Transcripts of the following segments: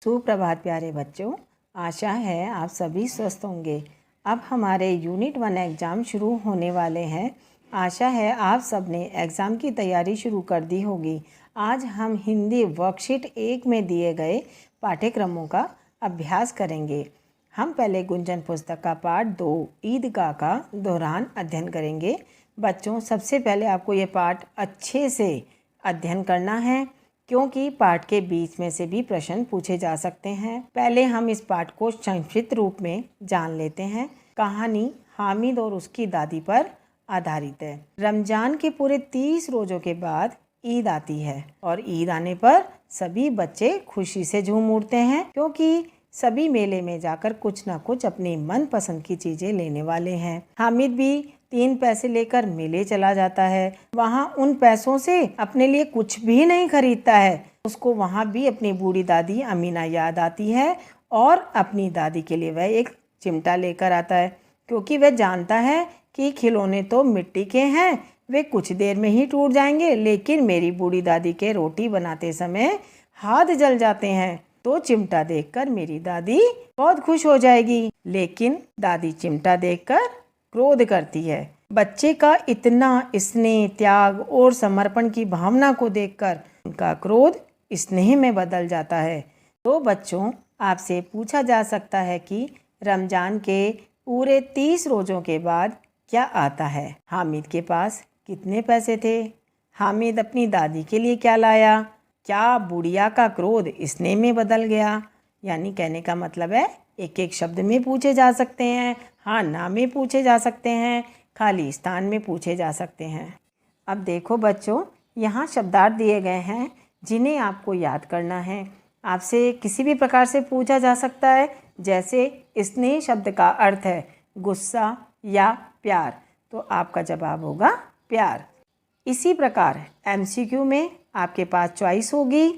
सुप्रभात प्यारे बच्चों, आशा है आप सभी स्वस्थ होंगे। अब हमारे यूनिट 1 एग्ज़ाम शुरू होने वाले हैं। आशा है आप सब ने एग्ज़ाम की तैयारी शुरू कर दी होगी। आज हम हिंदी वर्कशीट 1 में दिए गए पाठ्यक्रमों का अभ्यास करेंगे। हम पहले गुंजन पुस्तक का पाठ 2 ईदगाह का दौरान अध्ययन करेंगे। बच्चों, सबसे पहले आपको ये पाठ अच्छे से अध्ययन करना है, क्योंकि पाठ के बीच में से भी प्रश्न पूछे जा सकते हैं। पहले हम इस पाठ को संक्षिप्त रूप में जान लेते हैं। कहानी हामिद और उसकी दादी पर आधारित है। रमज़ान के पूरे 30 रोज़ों के बाद ईद आती है और ईद आने पर सभी बच्चे खुशी से झूम उठते हैं, क्योंकि सभी मेले में जाकर कुछ ना कुछ अपनी मनपसंद की चीज़ें लेने वाले हैं। हामिद भी 3 पैसे लेकर मेले चला जाता है। वहाँ उन पैसों से अपने लिए कुछ भी नहीं खरीदता है। उसको वहाँ भी अपनी बूढ़ी दादी अमीना याद आती है और अपनी दादी के लिए वह एक चिमटा लेकर आता है, क्योंकि वह जानता है कि खिलौने तो मिट्टी के हैं, वे कुछ देर में ही टूट जाएंगे, लेकिन मेरी बूढ़ी दादी के रोटी बनाते समय हाथ जल जाते हैं, तो चिमटा देखकर मेरी दादी बहुत खुश हो जाएगी। लेकिन दादी चिमटा देखकर क्रोध करती है। बच्चे का इतना स्नेह, त्याग और समर्पण की भावना को देखकर उनका क्रोध स्नेह में बदल जाता है। तो बच्चों, आपसे पूछा जा सकता है कि रमज़ान के पूरे 30 रोज़ों के बाद क्या आता है? हामिद के पास कितने पैसे थे? हामिद अपनी दादी के लिए क्या लाया? क्या बुढ़िया का क्रोध स्नेह में बदल गया? यानी कहने का मतलब है, एक एक शब्द में पूछे जा सकते हैं, हाँ ना में पूछे जा सकते हैं, खाली स्थान में पूछे जा सकते हैं। अब देखो बच्चों, यहाँ शब्दार्थ दिए गए हैं जिन्हें आपको याद करना है। आपसे किसी भी प्रकार से पूछा जा सकता है, जैसे स्नेह शब्द का अर्थ है गुस्सा या प्यार, तो आपका जवाब होगा प्यार। इसी प्रकार MCQ में आपके पास चॉइस होगी।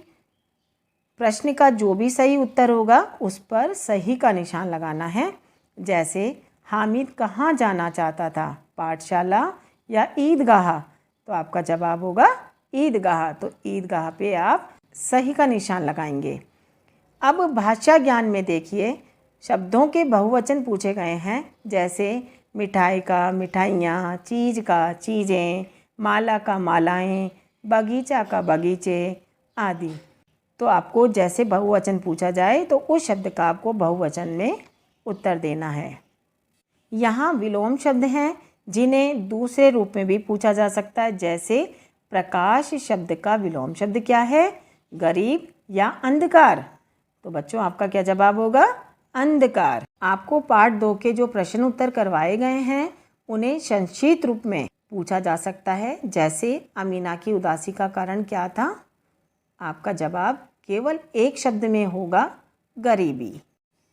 प्रश्न का जो भी सही उत्तर होगा उस पर सही का निशान लगाना है। जैसे हामिद कहाँ जाना चाहता था, पाठशाला या ईदगाह, तो आपका जवाब होगा ईदगाह। तो ईदगाह पे आप सही का निशान लगाएंगे। अब भाषा ज्ञान में देखिए, शब्दों के बहुवचन पूछे गए हैं, जैसे मिठाई का मिठाइयाँ, चीज़ का चीज़ें, माला का मालाएं, बगीचा का बगीचे आदि। तो आपको जैसे बहुवचन पूछा जाए तो उस शब्द का आपको बहुवचन में उत्तर देना है। यहाँ विलोम शब्द हैं जिन्हें दूसरे रूप में भी पूछा जा सकता है, जैसे प्रकाश शब्द का विलोम शब्द क्या है? गरीब या अंधकार। तो बच्चों, आपका क्या जवाब होगा? अंधकार। आपको पार्ट 2 के जो प्रश्न उत्तर करवाए गए हैं उन्हें संक्षिप्त रूप में पूछा जा सकता है, जैसे अमीना की उदासी का कारण क्या था? आपका जवाब केवल एक शब्द में होगा, गरीबी।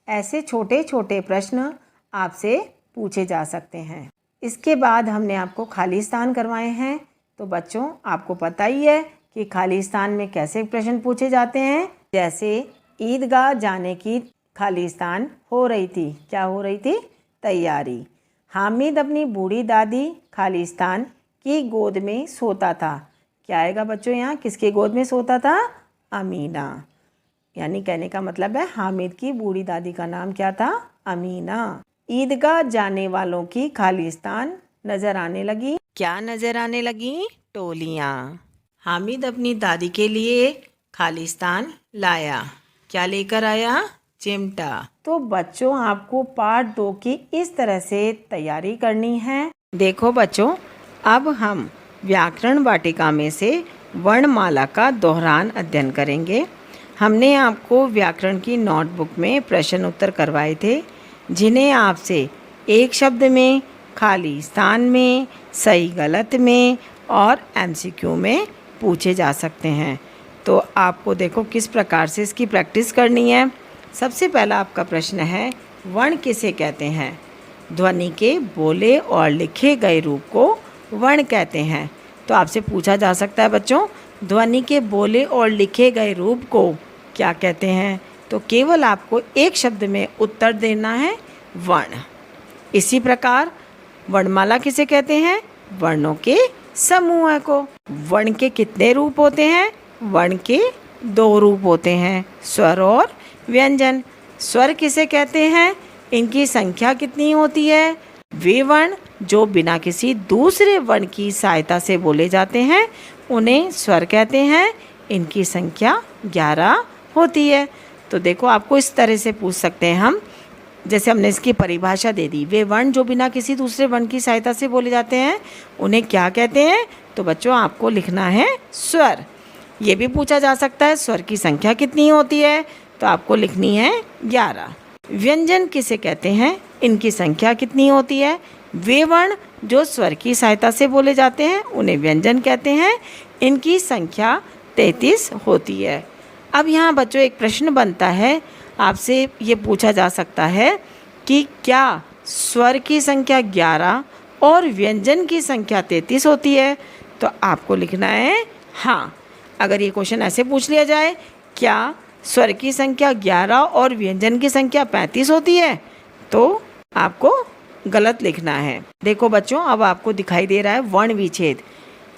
ऐसे छोटे छोटे प्रश्न आपसे पूछे जा सकते हैं। इसके बाद हमने आपको खाली स्थान करवाए हैं। तो बच्चों, आपको पता ही है कि खाली स्थान में कैसे प्रश्न पूछे जाते हैं। जैसे ईदगाह जाने की खाली स्थान हो रही थी, क्या हो रही थी? तैयारी। हामिद अपनी बूढ़ी दादी खाली स्थान की गोद में सोता था। क्या आएगा बच्चों यहाँ? किसके गोद में सोता था? अमीना। यानी कहने का मतलब है, हामिद की बूढ़ी दादी का नाम क्या था? अमीना। ईदगाह जाने वालों की खाली स्थान नजर आने लगी। क्या नजर आने लगी? टोलियाँ। हामिद अपनी दादी के लिए खाली स्थान लाया। क्या लेकर आया? चिमटा। तो बच्चों, आपको पार्ट 2 की इस तरह से तैयारी करनी है। देखो बच्चों, अब हम व्याकरण वाटिका में से वर्णमाला का दोहरान अध्ययन करेंगे। हमने आपको व्याकरण की नोटबुक में प्रश्न उत्तर करवाए थे, जिन्हें आपसे एक शब्द में, खाली स्थान में, सही गलत में और MCQ में पूछे जा सकते हैं। तो आपको देखो किस प्रकार से इसकी प्रैक्टिस करनी है। सबसे पहला आपका प्रश्न है, वर्ण किसे कहते हैं? ध्वनि के बोले और लिखे गए रूप को वर्ण कहते हैं। तो आपसे पूछा जा सकता है बच्चों, ध्वनि के बोले और लिखे गए रूप को क्या कहते हैं? तो केवल आपको एक शब्द में उत्तर देना है, वर्ण। इसी प्रकार वर्णमाला किसे कहते हैं? वर्णों के समूह को। वर्ण के कितने रूप होते हैं? वर्ण के दो रूप होते हैं, स्वर और व्यंजन। स्वर किसे कहते हैं? इनकी संख्या कितनी होती है? वे वर्ण जो बिना किसी दूसरे वर्ण की सहायता से बोले जाते हैं उन्हें स्वर कहते हैं। इनकी संख्या 11 होती है। तो देखो, आपको इस तरह से पूछ सकते हैं हम, जैसे हमने इसकी परिभाषा दे दी, वे वर्ण जो बिना किसी दूसरे वर्ण की सहायता से बोले जाते हैं उन्हें क्या कहते हैं? तो बच्चों, आपको लिखना है स्वर। ये भी पूछा जा सकता है स्वर की संख्या कितनी होती है, तो आपको लिखनी है 11। व्यंजन किसे कहते हैं? इनकी संख्या कितनी होती है? वे वर्ण जो स्वर की सहायता से बोले जाते हैं उन्हें व्यंजन कहते हैं। इनकी संख्या 33 होती है। अब यहाँ बच्चों एक प्रश्न बनता है, आपसे ये पूछा जा सकता है कि क्या स्वर की संख्या 11 और व्यंजन की संख्या 33 होती है? तो आपको लिखना है हाँ। अगर ये क्वेश्चन ऐसे पूछ लिया जाए, क्या स्वर की संख्या 11 और व्यंजन की संख्या 35 होती है, तो आपको गलत लिखना है। देखो बच्चों, अब आपको दिखाई दे रहा है वर्ण विच्छेद।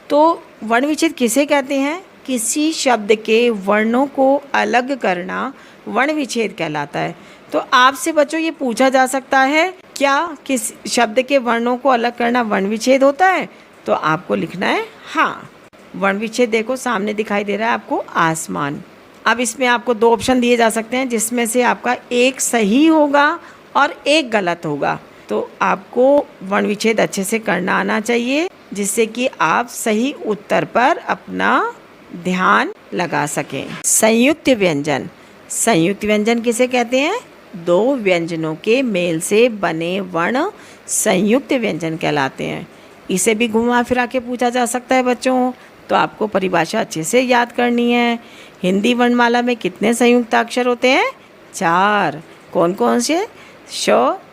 तो वर्ण विच्छेद किसे कहते हैं? किसी शब्द के वर्णों को अलग करना वर्ण विच्छेद कहलाता है। तो आपसे बच्चों ये पूछा जा सकता है, क्या किस शब्द के वर्णों को अलग करना वर्ण विच्छेद होता है? तो आपको लिखना है हाँ। वर्ण विच्छेद देखो सामने दिखाई दे रहा है आपको, आसमान। अब इसमें आपको दो ऑप्शन दिए जा सकते हैं, जिसमें से आपका एक सही होगा और एक गलत होगा। तो आपको वर्ण विच्छेद अच्छे से करना आना चाहिए, जिससे कि आप सही उत्तर पर अपना ध्यान लगा सकें। संयुक्त व्यंजन। संयुक्त व्यंजन किसे कहते हैं? दो व्यंजनों के मेल से बने वर्ण संयुक्त व्यंजन कहलाते हैं। इसे भी घुमा फिरा के पूछा जा सकता है बच्चों, तो आपको परिभाषा अच्छे से याद करनी है। हिंदी वर्णमाला में कितने संयुक्त अक्षर होते हैं? 4। कौन कौन से? श,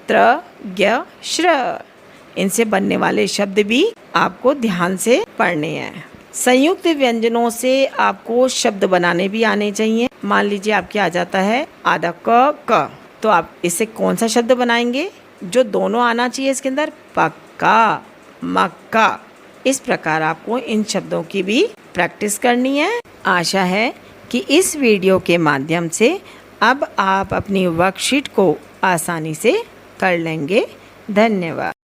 त्र, ज्ञ, श्र। इनसे बनने वाले शब्द भी आपको ध्यान से पढ़ने हैं। संयुक्त व्यंजनों से आपको शब्द बनाने भी आने चाहिए। मान लीजिए आपके आ जाता है आधा क, तो आप इससे कौन सा शब्द बनाएंगे? जो दोनों आना चाहिए इसके अंदर, पक्का, मक्का। इस प्रकार आपको इन शब्दों की भी प्रैक्टिस करनी है। आशा है कि इस वीडियो के माध्यम से अब आप अपनी वर्कशीट को आसानी से कर लेंगे। धन्यवाद।